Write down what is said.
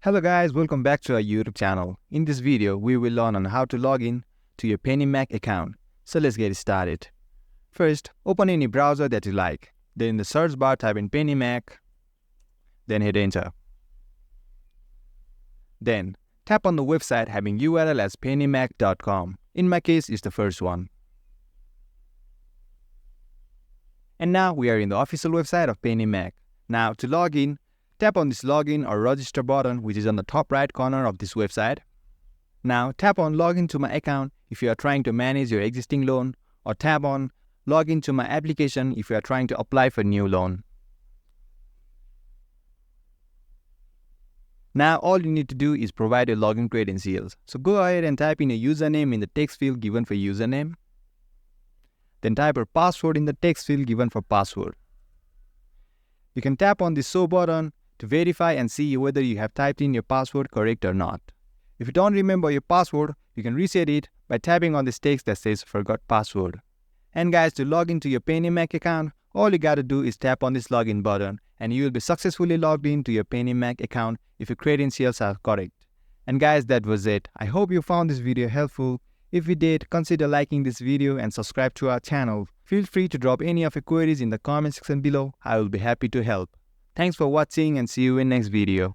Hello guys, welcome back to our YouTube channel. In this video, we will learn on how to log in to your PennyMac account. So let's get started. First, open any browser that you like. Then in the search bar, type in PennyMac. Then hit enter. Then, tap on the website having URL as pennymac.com. In my case, it's the first one. And now we are in the official website of PennyMac. Now to log in, tap on this login or register button which is on the top right corner of this website. Now tap on login to my account if you are trying to manage your existing loan, or tap on login to my application if you are trying to apply for new loan. Now all you need to do is provide your login credentials. So go ahead and type in a username in the text field given for username. Then type your password in the text field given for password. You can tap on the show button to verify and see whether you have typed in your password correct or not. If you don't remember your password, you can reset it by tapping on this text that says forgot password. And guys, to log into your PennyMac account, all you gotta do is tap on this login button and you will be successfully logged into your PennyMac account if your credentials are correct. And guys, that was it. I hope you found this video helpful. If you did, consider liking this video and subscribe to our channel. Feel free to drop any of your queries in the comment section below. I will be happy to help. Thanks for watching and see you in next video.